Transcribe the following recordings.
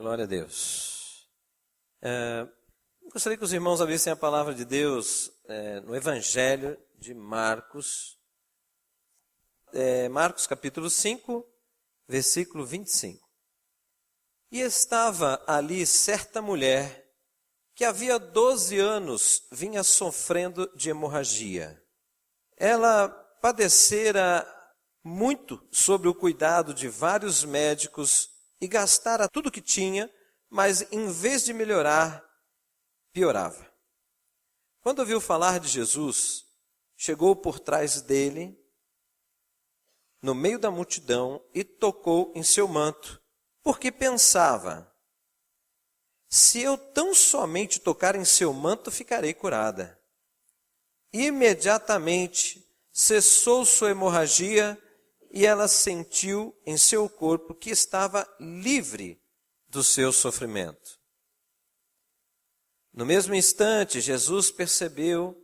Glória a Deus. Gostaria que os irmãos abrissem a palavra de Deus no Evangelho de Marcos. Marcos capítulo 5, versículo 25. E estava ali certa mulher que havia 12 anos vinha sofrendo de hemorragia. Ela padecera muito sob o cuidado de vários médicos e gastara tudo o que tinha, mas em vez de melhorar, piorava. Quando ouviu falar de Jesus, chegou por trás dele, no meio da multidão, e tocou em seu manto, porque pensava: se eu tão somente tocar em seu manto, ficarei curada. Imediatamente cessou sua hemorragia e ela sentiu em seu corpo que estava livre do seu sofrimento. No mesmo instante, Jesus percebeu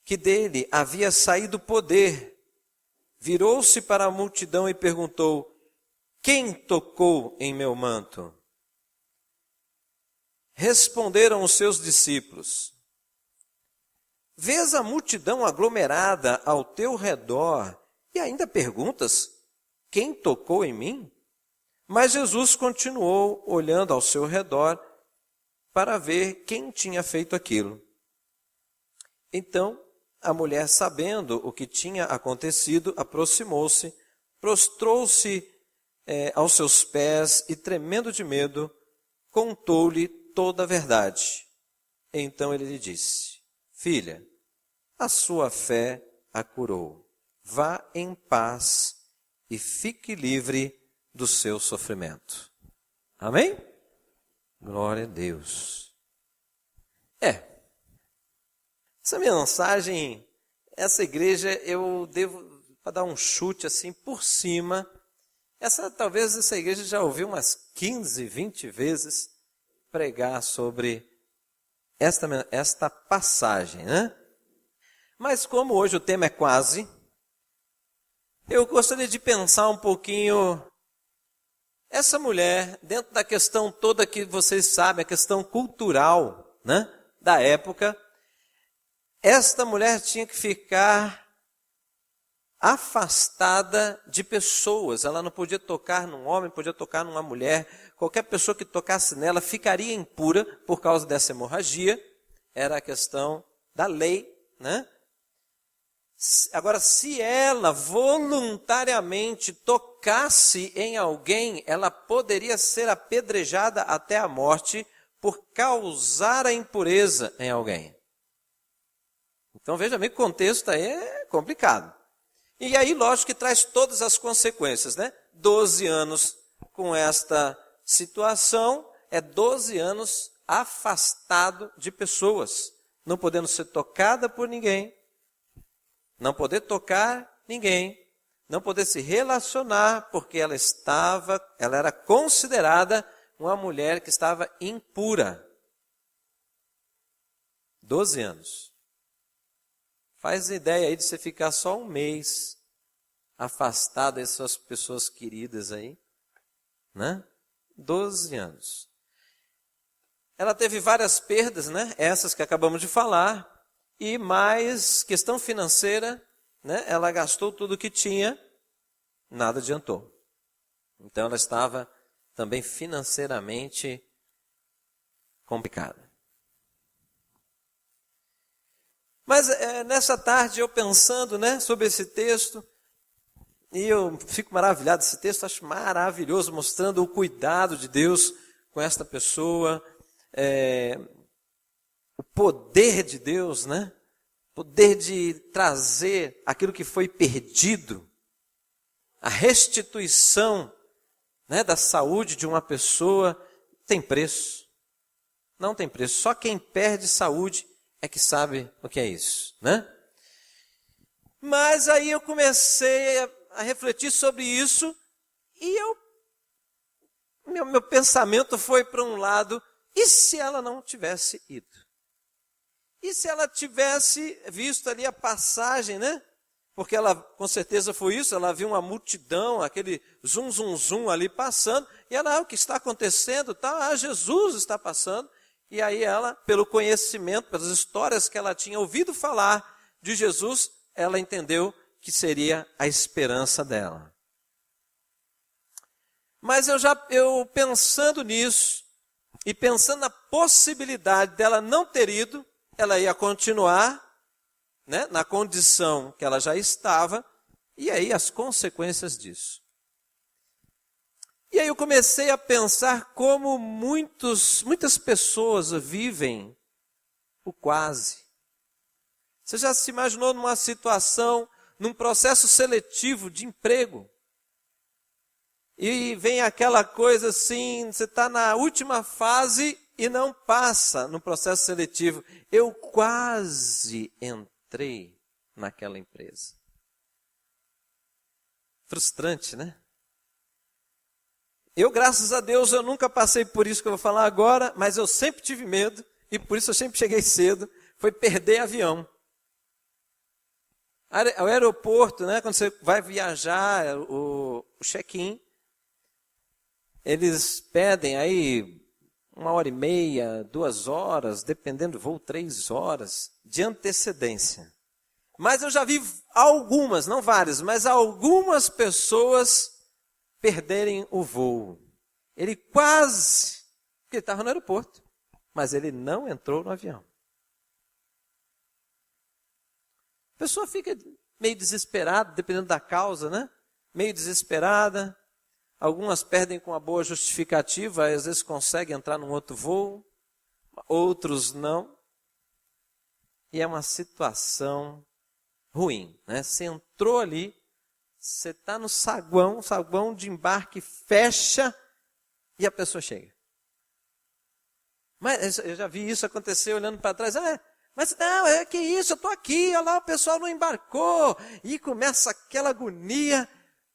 que dele havia saído poder. Virou-se para a multidão e perguntou: quem tocou em meu manto? Responderam os seus discípulos: vês a multidão aglomerada ao teu redor e ainda perguntas: quem tocou em mim? Mas Jesus continuou olhando ao seu redor para ver quem tinha feito aquilo. Então, a mulher, sabendo o que tinha acontecido, aproximou-se, prostrou-se aos seus pés e, tremendo de medo, contou-lhe toda a verdade. Então ele lhe disse: filha, a sua fé a curou. Vá em paz e fique livre do seu sofrimento. Amém? Glória a Deus. Essa mensagem, essa igreja, eu devo, para dar um chute assim por cima, talvez essa igreja já ouviu umas 15, 20 vezes pregar sobre esta passagem, né? Mas como hoje o tema é quase, eu gostaria de pensar um pouquinho essa mulher, dentro da questão toda que vocês sabem, a questão cultural, né, da época. Esta mulher tinha que ficar afastada de pessoas. Ela não podia tocar num homem, podia tocar numa mulher. Qualquer pessoa que tocasse nela ficaria impura por causa dessa hemorragia. Era a questão da lei, né? Agora, se ela voluntariamente tocasse em alguém, ela poderia ser apedrejada até a morte por causar a impureza em alguém. Então veja bem que o contexto aí é complicado. E aí, lógico que traz todas as consequências, né? 12 anos com esta situação, 12 anos afastado de pessoas, não podendo ser tocada por ninguém, não poder tocar ninguém, não poder se relacionar, porque ela era considerada uma mulher que estava impura. 12 anos. Faz ideia aí de você ficar só um mês afastado dessas pessoas queridas aí, né? 12 anos. Ela teve várias perdas, né? Essas que acabamos de falar. E mais questão financeira, né? Ela gastou tudo o que tinha, nada adiantou. Então ela estava também financeiramente complicada. Mas nessa tarde eu pensando, né, sobre esse texto, e eu fico maravilhado, esse texto acho maravilhoso, mostrando o cuidado de Deus com esta pessoa, o poder de Deus, né? Poder de trazer aquilo que foi perdido, a restituição, né, da saúde de uma pessoa, tem preço. Não tem preço. Só quem perde saúde é que sabe o que é isso, né? Mas aí eu comecei a refletir sobre isso e meu pensamento foi para um lado: e se ela não tivesse ido? E se ela tivesse visto ali a passagem, né? porque ela com certeza foi isso, ela viu uma multidão, aquele zum, zum, zum ali passando, e ela, o que está acontecendo? Tá, Jesus está passando. E aí ela, pelo conhecimento, pelas histórias que ela tinha ouvido falar de Jesus, ela entendeu que seria a esperança dela. Mas eu pensando nisso, e pensando na possibilidade dela não ter ido, ela ia continuar, né, na condição que ela já estava, e aí as consequências disso. E aí eu comecei a pensar como muitas pessoas vivem o quase. Você já se imaginou numa situação, num processo seletivo de emprego? E vem aquela coisa assim, você está na última fase e não passa no processo seletivo. Eu quase entrei naquela empresa. Frustrante, né? Eu, graças a Deus, eu nunca passei por isso que eu vou falar agora, mas eu sempre tive medo, e por isso eu sempre cheguei cedo, foi perder avião. O aeroporto, né, quando você vai viajar, o check-in, eles pedem aí 1h30, 2 horas, dependendo do voo, 3 horas de antecedência. Mas eu já vi algumas, não várias, mas algumas pessoas perderem o voo. Ele quase, porque ele estava no aeroporto, mas ele não entrou no avião. A pessoa fica meio desesperada, dependendo da causa, né? Meio desesperada. Algumas perdem com uma boa justificativa, às vezes conseguem entrar num outro voo, outros não. E é uma situação ruim, né? Você entrou ali, você está no saguão, o saguão de embarque fecha e a pessoa chega. Mas eu já vi isso acontecer olhando para trás. Mas não, que isso, eu estou aqui, olha lá, o pessoal não embarcou. E começa aquela agonia.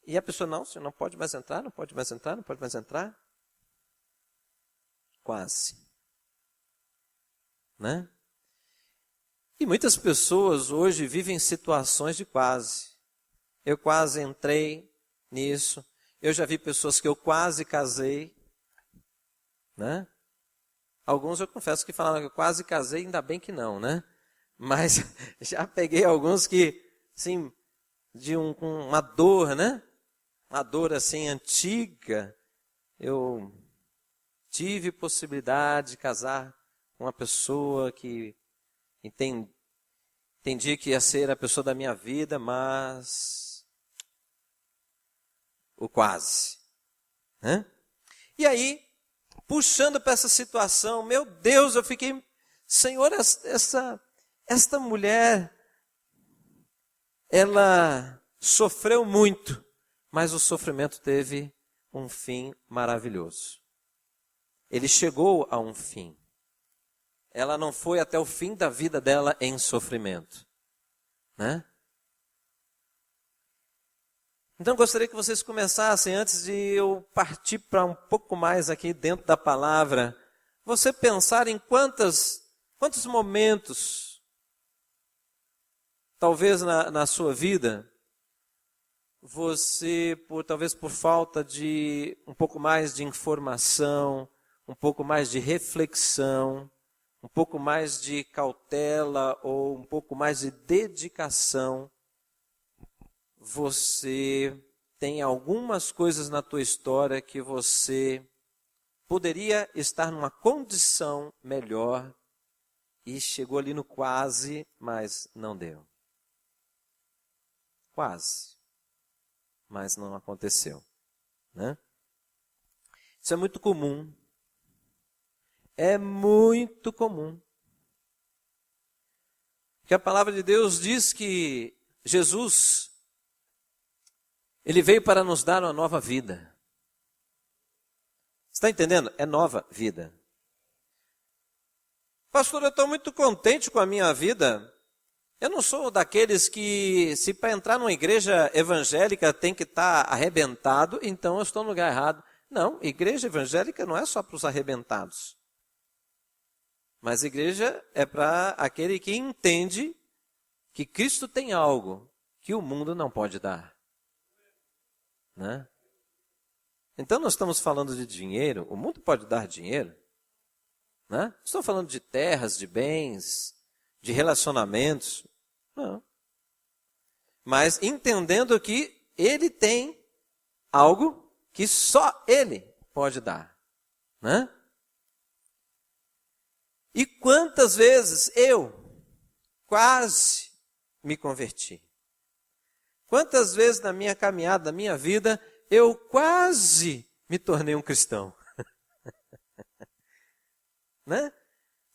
E a pessoa, não, você não pode mais entrar, não pode mais entrar, não pode mais entrar. Quase. Né? E muitas pessoas hoje vivem situações de quase. Eu quase entrei nisso. Eu já vi pessoas que eu quase casei. Né? Alguns eu confesso que falaram que eu quase casei, ainda bem que não, né? Mas já peguei alguns que, assim, com uma dor, né? Uma dor assim antiga. Eu tive possibilidade de casar com uma pessoa que entendi que ia ser a pessoa da minha vida, mas o quase. Né? E aí, puxando para essa situação, meu Deus, eu fiquei, Senhor, esta mulher, ela sofreu muito, mas o sofrimento teve um fim maravilhoso. Ele chegou a um fim. Ela não foi até o fim da vida dela em sofrimento. Né? Então, gostaria que vocês começassem, antes de eu partir para um pouco mais aqui dentro da palavra, você pensar em quantos momentos, talvez na sua vida, você, talvez por falta de um pouco mais de informação, um pouco mais de reflexão, um pouco mais de cautela ou um pouco mais de dedicação, você tem algumas coisas na tua história que você poderia estar numa condição melhor e chegou ali no quase, mas não deu. Quase, mas não aconteceu. Né? Isso é muito comum. É muito comum. Porque a palavra de Deus diz que Jesus, ele veio para nos dar uma nova vida. Está entendendo? É nova vida. Pastor, eu estou muito contente com a minha vida. Eu não sou daqueles que, se para entrar numa igreja evangélica tem que estar arrebentado, então eu estou no lugar errado. Não, igreja evangélica não é só para os arrebentados. Mas igreja é para aquele que entende que Cristo tem algo que o mundo não pode dar. Né? Então nós estamos falando de dinheiro, o mundo pode dar dinheiro. Né? Estou falando de terras, de bens, de relacionamentos. Não. Mas entendendo que ele tem algo que só ele pode dar. Né? E quantas vezes eu quase me converti? Quantas vezes na minha caminhada, na minha vida, eu quase me tornei um cristão? Né?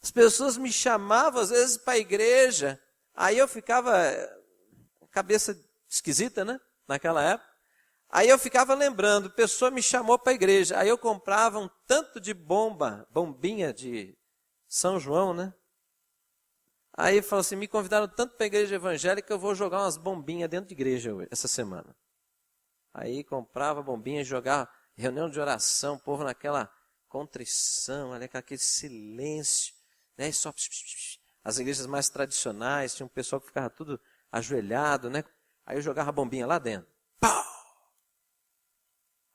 As pessoas me chamavam às vezes para a igreja, aí eu ficava, cabeça esquisita, né? Naquela época. Aí eu ficava lembrando, a pessoa me chamou para a igreja, aí eu comprava um tanto de bombinha de São João, né? Aí falou assim, me convidaram tanto para a igreja evangélica que eu vou jogar umas bombinhas dentro de igreja essa semana. Aí comprava bombinha, jogava, reunião de oração, o povo naquela contrição, ali, com aquele silêncio, né? Só as igrejas mais tradicionais, tinha um pessoal que ficava tudo ajoelhado, né? Aí eu jogava a bombinha lá dentro. Pau!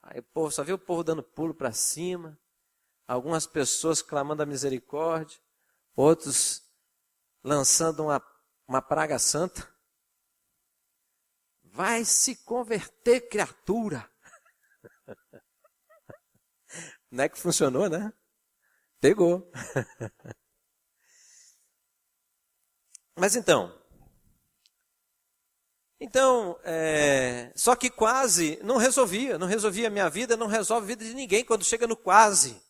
Aí o povo, só viu o povo dando pulo para cima, algumas pessoas clamando a misericórdia, outros lançando uma praga santa. Vai se converter, criatura. Não é que funcionou, né? Pegou. Mas então, só que quase não resolvia a minha vida, não resolve a vida de ninguém quando chega no quase.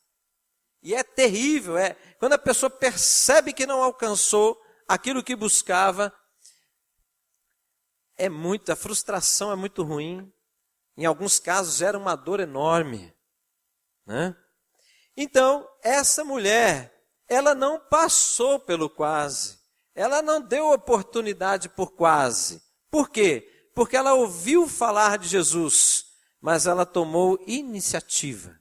E é terrível, quando a pessoa percebe que não alcançou aquilo que buscava, a frustração é muito ruim. Em alguns casos gera uma dor enorme. Né? Então, essa mulher, ela não passou pelo quase. Ela não deu oportunidade por quase. Por quê? Porque ela ouviu falar de Jesus, mas ela tomou iniciativa.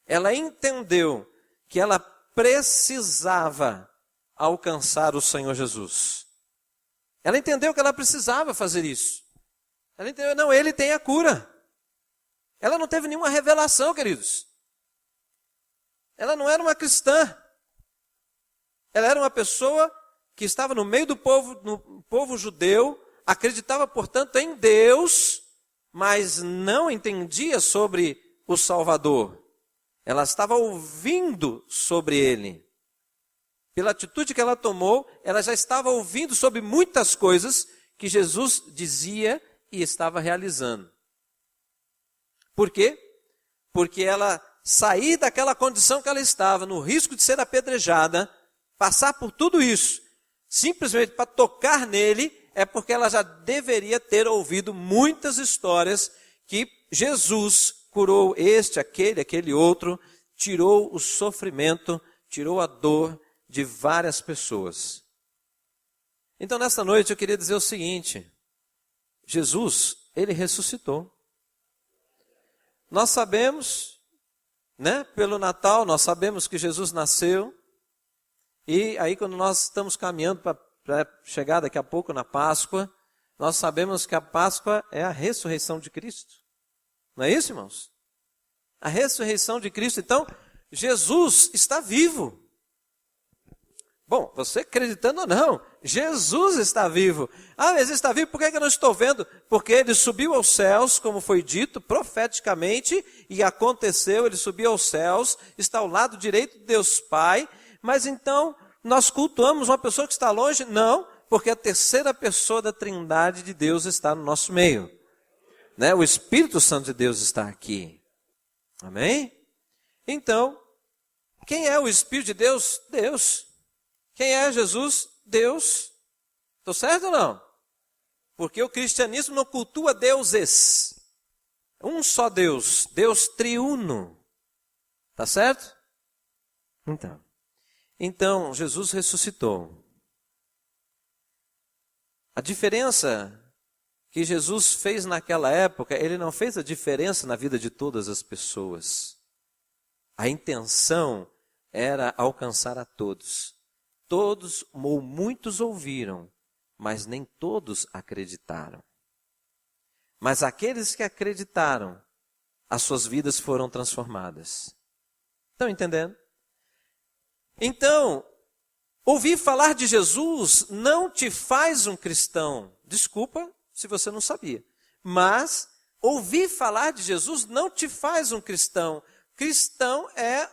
Ela entendeu que ela precisava alcançar o Senhor Jesus. Ela entendeu que ela precisava fazer isso. Ela entendeu, não, ele tem a cura. Ela não teve nenhuma revelação, queridos. Ela não era uma cristã. Ela era uma pessoa que estava no meio do povo judeu, acreditava, portanto, em Deus, mas não entendia sobre o Salvador. Ela estava ouvindo sobre ele. Pela atitude que ela tomou, ela já estava ouvindo sobre muitas coisas que Jesus dizia e estava realizando. Por quê? Porque ela sair daquela condição que ela estava, no risco de ser apedrejada, passar por tudo isso, simplesmente para tocar nele, é porque ela já deveria ter ouvido muitas histórias que Jesus curou este, aquele outro, tirou o sofrimento, tirou a dor de várias pessoas. Então, nesta noite, eu queria dizer o seguinte: Jesus, ele ressuscitou. Nós sabemos, né, pelo Natal, nós sabemos que Jesus nasceu. E aí, quando nós estamos caminhando para chegar daqui a pouco na Páscoa, nós sabemos que a Páscoa é a ressurreição de Cristo. Não é isso, irmãos? A ressurreição de Cristo. Então, Jesus está vivo. Bom, você acreditando ou não, Jesus está vivo. Ah, mas ele está vivo, por que eu não estou vendo? Porque ele subiu aos céus, como foi dito profeticamente, e aconteceu, ele subiu aos céus, está ao lado direito de Deus Pai. Mas então, nós cultuamos uma pessoa que está longe? Não, porque a terceira pessoa da Trindade de Deus está no nosso meio. Né? O Espírito Santo de Deus está aqui. Amém? Então, quem é o Espírito de Deus? Deus. Quem é Jesus? Deus. Estou certo ou não? Porque o cristianismo não cultua deuses. Um só Deus, Deus triuno. Tá certo? Então, Jesus ressuscitou. A diferença que Jesus fez naquela época, ele não fez a diferença na vida de todas as pessoas. A intenção era alcançar a todos. Todos ou muitos ouviram, mas nem todos acreditaram. Mas aqueles que acreditaram, as suas vidas foram transformadas. Estão entendendo? Então, ouvir falar de Jesus não te faz um cristão. Desculpa se você não sabia. Mas ouvir falar de Jesus não te faz um cristão. Cristão é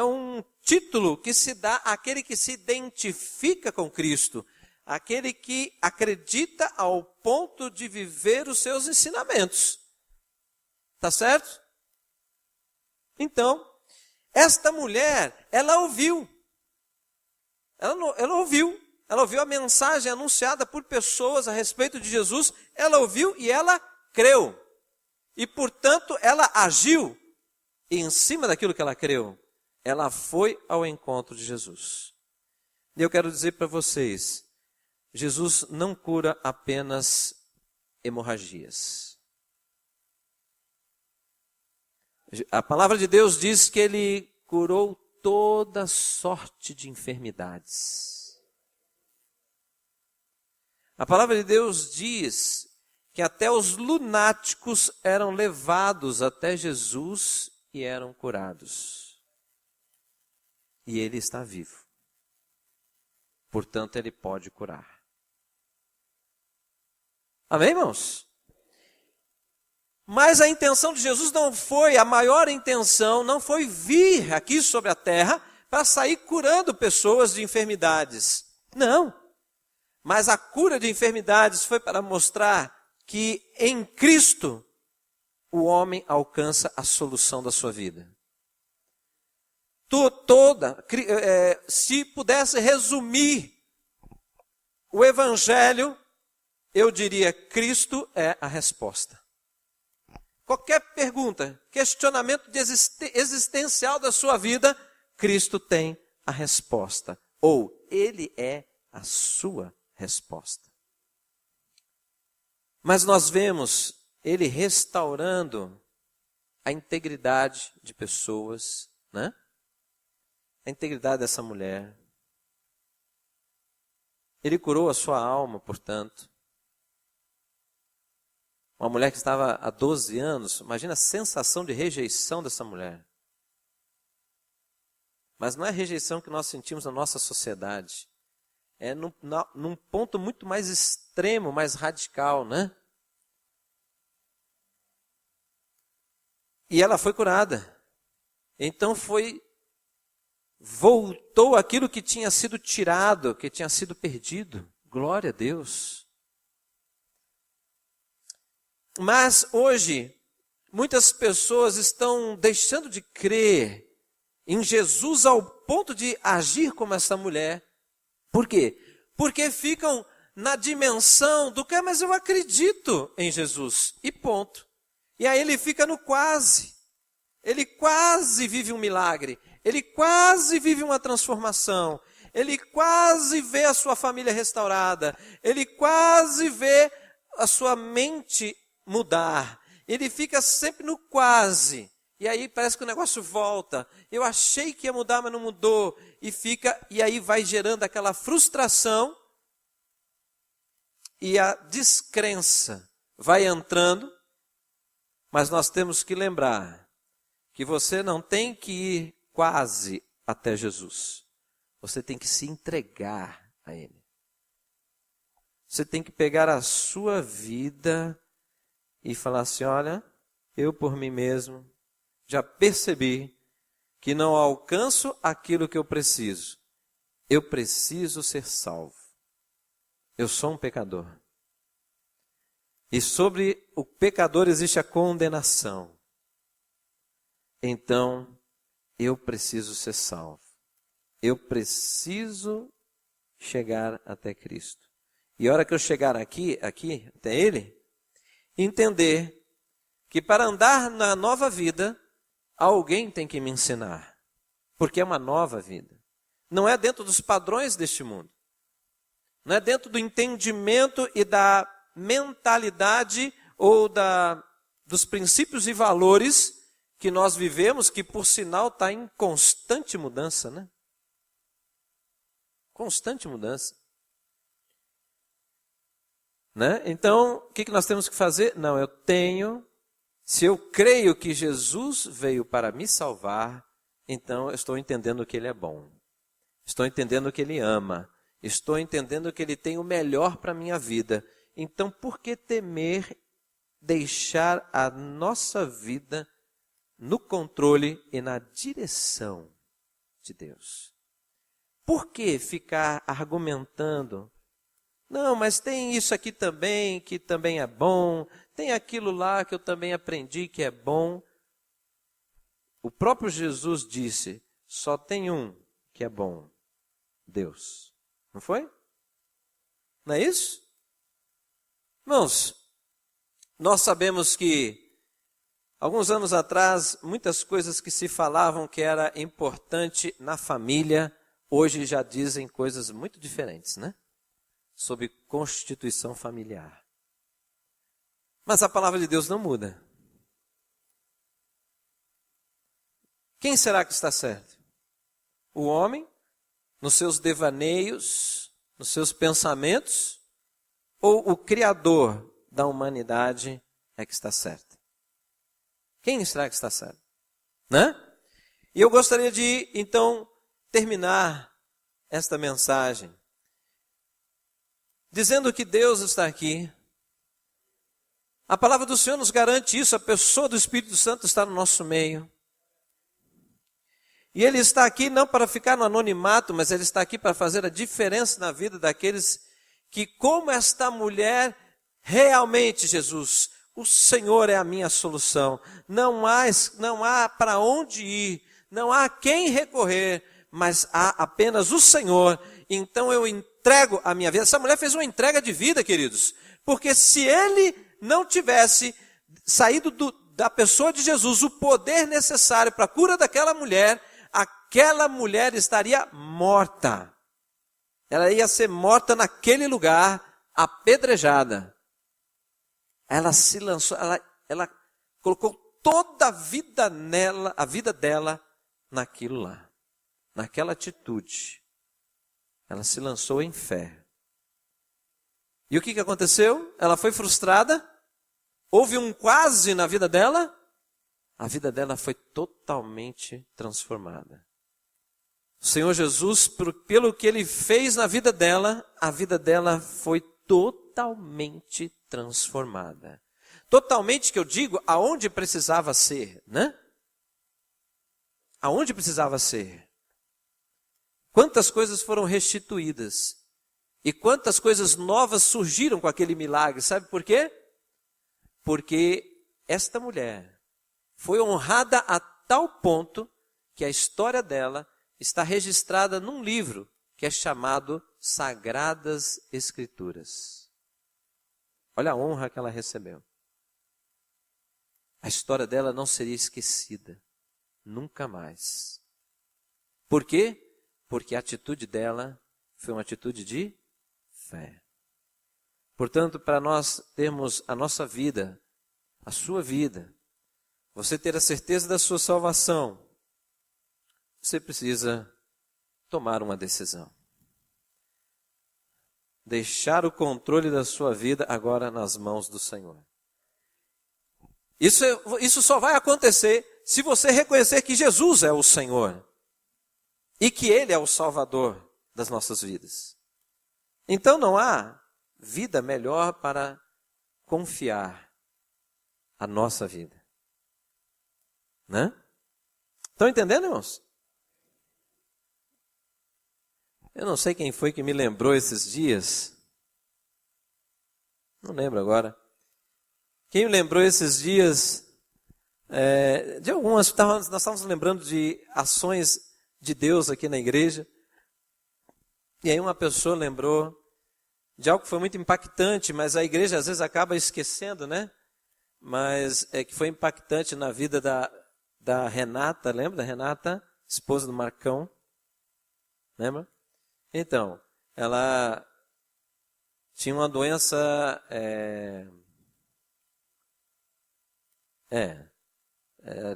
um título que se dá àquele que se identifica com Cristo. Aquele que acredita ao ponto de viver os seus ensinamentos. Tá certo? Então, esta mulher, ela ouviu. Ela ouviu a mensagem anunciada por pessoas a respeito de Jesus. Ela ouviu e ela creu. E, portanto, ela agiu. E em cima daquilo que ela creu, ela foi ao encontro de Jesus. E eu quero dizer para vocês, Jesus não cura apenas hemorragias. A palavra de Deus diz que ele curou toda sorte de enfermidades. A palavra de Deus diz que até os lunáticos eram levados até Jesus e eram curados. E ele está vivo. Portanto, ele pode curar. Amém, irmãos? Mas a intenção de Jesus não foi, a maior intenção não foi vir aqui sobre a terra para sair curando pessoas de enfermidades. Não. Mas a cura de enfermidades foi para mostrar que em Cristo o homem alcança a solução da sua vida. Se pudesse resumir o Evangelho, eu diria, Cristo é a resposta. Qualquer pergunta, questionamento existencial da sua vida, Cristo tem a resposta. Ou Ele é a sua resposta. Mas nós vemos Ele restaurando a integridade de pessoas, né? A integridade dessa mulher. Ele curou a sua alma, portanto. Uma mulher que estava há 12 anos, imagina a sensação de rejeição dessa mulher. Mas não é a rejeição que nós sentimos na nossa sociedade. É num ponto muito mais extremo, mais radical, né? E ela foi curada. Então voltou aquilo que tinha sido tirado, que tinha sido perdido. Glória a Deus. Mas hoje, muitas pessoas estão deixando de crer em Jesus ao ponto de agir como essa mulher. Por quê? Porque ficam na dimensão do que, mas eu acredito em Jesus. E ponto. E aí ele fica no quase. Ele quase vive um milagre. Ele quase vive uma transformação. Ele quase vê a sua família restaurada. Ele quase vê a sua mente mudar. Ele fica sempre no quase. E aí parece que o negócio volta. Eu achei que ia mudar, mas não mudou. E aí vai gerando aquela frustração. E a descrença vai entrando. Mas nós temos que lembrar que você não tem que ir quase até Jesus. Você tem que se entregar a Ele. Você tem que pegar a sua vida e falar assim, olha, eu por mim mesmo já percebi que não alcanço aquilo que eu preciso. Eu preciso ser salvo. Eu sou um pecador. E sobre o pecador existe a condenação. Então, eu preciso ser salvo. Eu preciso chegar até Cristo. E a hora que eu chegar aqui até Ele, entender que para andar na nova vida, alguém tem que me ensinar. Porque é uma nova vida. Não é dentro dos padrões deste mundo. Não é dentro do entendimento e da mentalidade ou dos princípios e valores que nós vivemos, que por sinal está em constante mudança, né? Constante mudança. Né? Então, o que nós temos que fazer? Não, se eu creio que Jesus veio para me salvar, então eu estou entendendo que Ele é bom. Estou entendendo que Ele ama. Estou entendendo que Ele tem o melhor para a minha vida. Então, por que temer deixar a nossa vida no controle e na direção de Deus? Por que ficar argumentando? Não, mas tem isso aqui também, que também é bom. Tem aquilo lá que eu também aprendi que é bom. O próprio Jesus disse, só tem um que é bom, Deus. Não foi? Não é isso? Irmãos, nós sabemos que, alguns anos atrás, muitas coisas que se falavam que era importante na família, hoje já dizem coisas muito diferentes, né? Sobre constituição familiar. Mas a palavra de Deus não muda. Quem será que está certo? O homem, nos seus devaneios, nos seus pensamentos, ou o Criador da humanidade é que está certo? Quem será que está certo? Né? E eu gostaria de, então, terminar esta mensagem dizendo que Deus está aqui. A palavra do Senhor nos garante isso, a pessoa do Espírito Santo está no nosso meio. E Ele está aqui não para ficar no anonimato, mas Ele está aqui para fazer a diferença na vida daqueles que, como esta mulher, realmente, Jesus, o Senhor é a minha solução. Não há para onde ir, não há quem recorrer, mas há apenas o Senhor. Então eu entrego a minha vida. Essa mulher fez uma entrega de vida, queridos. Porque se Ele não tivesse saído da pessoa de Jesus o poder necessário para a cura daquela mulher estaria morta. Ela ia ser morta naquele lugar, apedrejada. Ela se lançou, ela colocou toda a vida dela naquilo lá, naquela atitude. Ela se lançou em fé. E o que aconteceu? Ela foi frustrada? Houve um quase na vida dela? A vida dela foi totalmente transformada. O Senhor Jesus, pelo que Ele fez na vida dela, a vida dela foi totalmente transformada. Totalmente, que eu digo, aonde precisava ser, né? Aonde precisava ser. Quantas coisas foram restituídas. E quantas coisas novas surgiram com aquele milagre. Sabe por quê? Porque esta mulher foi honrada a tal ponto que a história dela está registrada num livro que é chamado Sagradas Escrituras. Olha a honra que ela recebeu. A história dela não seria esquecida. Nunca mais. Por quê? Porque a atitude dela foi uma atitude de fé. Portanto, para nós termos a nossa vida, a sua vida, você ter a certeza da sua salvação, você precisa tomar uma decisão. Deixar o controle da sua vida agora nas mãos do Senhor. Isso só vai acontecer se você reconhecer que Jesus é o Senhor e que Ele é o Salvador das nossas vidas. Então não há vida melhor para confiar a nossa vida. Né? Estão entendendo, irmãos? Eu não sei quem foi que me lembrou esses dias. Não lembro agora. Quem me lembrou esses dias de algumas, nós estávamos lembrando de ações de Deus aqui na igreja. E aí uma pessoa lembrou de algo que foi muito impactante, mas a igreja às vezes acaba esquecendo, né? Mas que foi impactante na vida da Renata, lembra da Renata? Esposa do Marcão. Lembra? Então, ela tinha uma doença,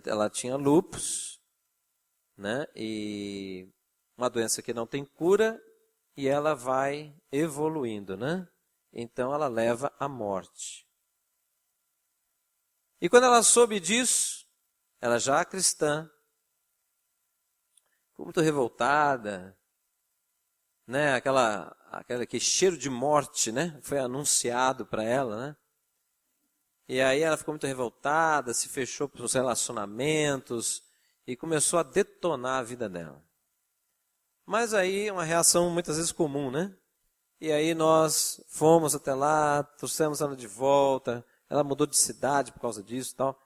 ela tinha lúpus, né? E uma doença que não tem cura, e ela vai evoluindo, né? então ela leva à morte. E quando ela soube disso, ela já cristã, ficou muito revoltada, né? Aquele cheiro de morte, né? Foi anunciado para ela, né? E aí ela ficou muito revoltada, se fechou para os relacionamentos e começou a detonar a vida dela. Mas aí uma reação muitas vezes comum, né? E aí nós fomos até lá, trouxemos ela de volta, ela mudou de cidade por causa disso e tal.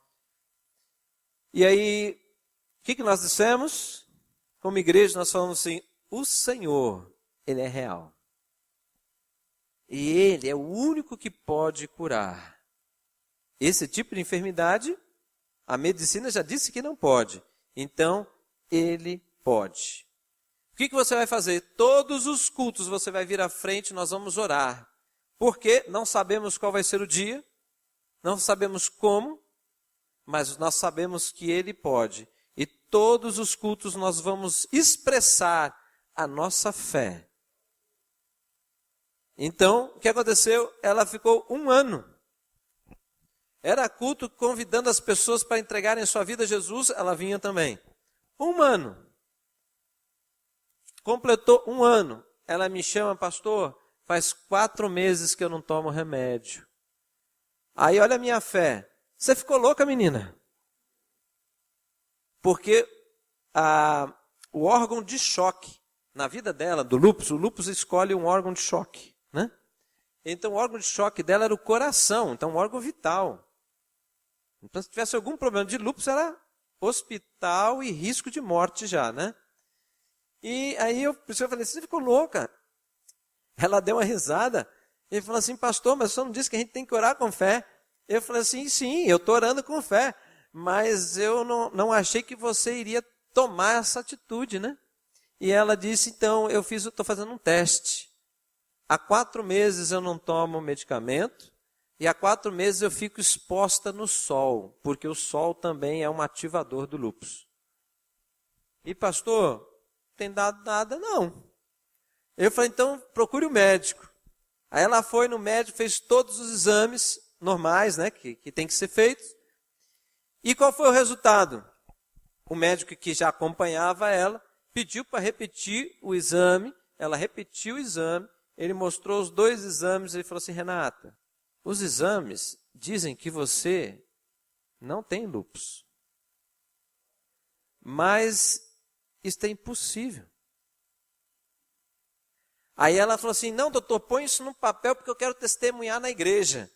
E aí, o que nós dissemos? Como igreja nós falamos assim, o Senhor, Ele é real. E Ele é o único que pode curar. Esse tipo de enfermidade, a medicina já disse que não pode. Então, Ele pode. O que você vai fazer? Todos os cultos você vai vir à frente, nós vamos orar. Porque não sabemos qual vai ser o dia, não sabemos como, mas nós sabemos que Ele pode. E todos os cultos nós vamos expressar a nossa fé. Então, o que aconteceu? Ela ficou 1 ano. Era culto convidando as pessoas para entregarem sua vida a Jesus, ela vinha também. 1 ano. Completou 1 ano. Ela me chama, pastor, faz 4 meses que eu não tomo remédio. Aí olha a minha fé. Você ficou louca, menina? Porque o órgão de choque na vida dela, do lúpus, o lúpus escolhe um órgão de choque, né? Então o órgão de choque dela era o coração, então um órgão vital. Então se tivesse algum problema de lúpus, era hospital e risco de morte já, né? E aí eu falei, você ficou louca? Ela deu uma risada e falou assim, pastor, mas o senhor não disse que a gente tem que orar com fé? Eu falei assim, sim, eu estou orando com fé, mas eu não achei que você iria tomar essa atitude, né? E ela disse, então, eu estou fazendo um teste. Há 4 meses eu não tomo medicamento e há 4 meses eu fico exposta no sol, porque o sol também é um ativador do lúpus. E pastor, não tem dado nada não. Eu falei, então procure o médico. Aí ela foi no médico, fez todos os exames normais, né, que tem que ser feitos. E qual foi o resultado? O médico que já acompanhava ela pediu para repetir o exame, ela repetiu o exame, ele mostrou os 2 exames, ele falou assim, Renata, os exames dizem que você não tem lúpus. Mas isso é impossível. Aí ela falou assim, não, doutor, põe isso no papel porque eu quero testemunhar na igreja.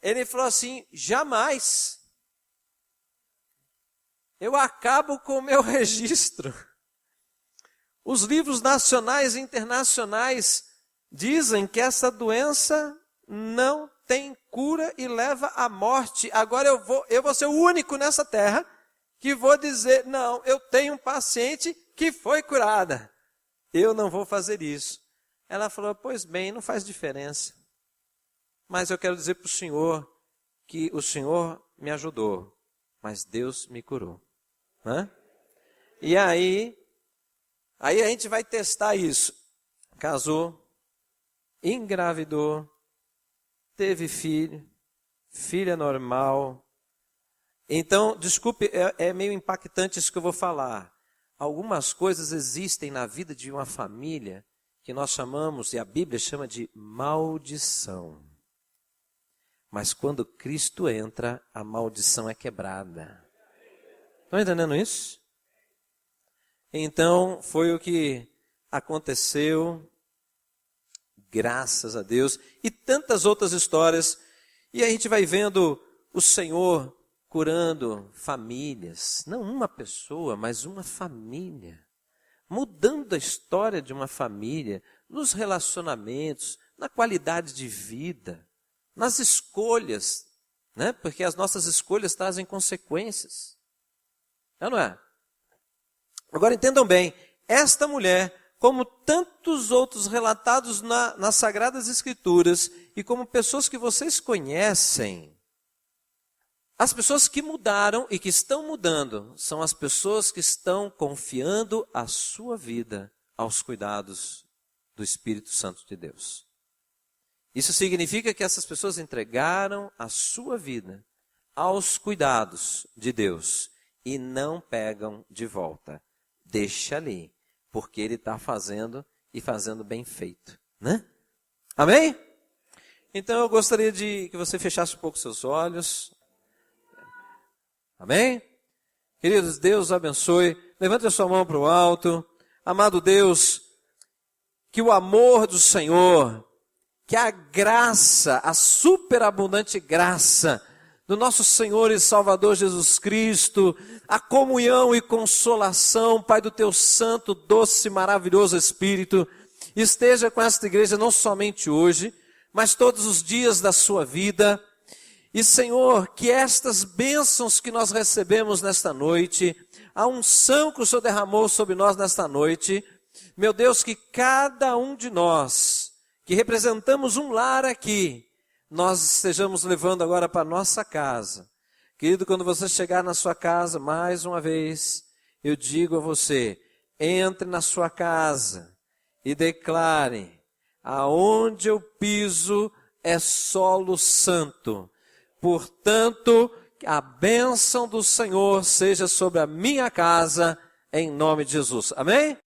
Ele falou assim, jamais. Eu acabo com o meu registro. Os livros nacionais e internacionais dizem que essa doença não tem cura e leva à morte. Agora eu vou ser o único nessa terra que vou dizer, não, eu tenho um paciente que foi curada. Eu não vou fazer isso. Ela falou, pois bem, não faz diferença. Mas eu quero dizer para o senhor que o senhor me ajudou, mas Deus me curou. Né? E aí a gente vai testar isso. Casou, engravidou, teve filho, filha normal. Então, desculpe, é meio impactante isso que eu vou falar. Algumas coisas existem na vida de uma família que nós chamamos, e a Bíblia chama de maldição. Mas quando Cristo entra, a maldição é quebrada. Estão entendendo isso? Então, foi o que aconteceu, graças a Deus, e tantas outras histórias. E a gente vai vendo o Senhor curando famílias, não uma pessoa, mas uma família. Mudando a história de uma família, nos relacionamentos, na qualidade de vida, nas escolhas, né? Porque as nossas escolhas trazem consequências. Não é? Agora entendam bem, esta mulher, como tantos outros relatados nas Sagradas Escrituras, e como pessoas que vocês conhecem, as pessoas que mudaram e que estão mudando, são as pessoas que estão confiando a sua vida aos cuidados do Espírito Santo de Deus. Isso significa que essas pessoas entregaram a sua vida aos cuidados de Deus e não pegam de volta. Deixa ali, porque Ele está fazendo e fazendo bem feito, né? Amém? Então eu gostaria de que você fechasse um pouco seus olhos. Amém? Queridos, Deus abençoe. Levante a sua mão para o alto. Amado Deus, que o amor do Senhor, que a graça, a superabundante graça do nosso Senhor e Salvador Jesus Cristo, a comunhão e consolação, Pai, do teu santo, doce, maravilhoso Espírito, esteja com esta igreja não somente hoje, mas todos os dias da sua vida. E, Senhor, que estas bênçãos que nós recebemos nesta noite, a unção que o Senhor derramou sobre nós nesta noite, meu Deus, que cada um de nós, que representamos um lar aqui, nós estejamos levando agora para a nossa casa. Querido, quando você chegar na sua casa, mais uma vez, eu digo a você, entre na sua casa e declare, aonde eu piso é solo santo. Portanto, a bênção do Senhor seja sobre a minha casa, em nome de Jesus. Amém?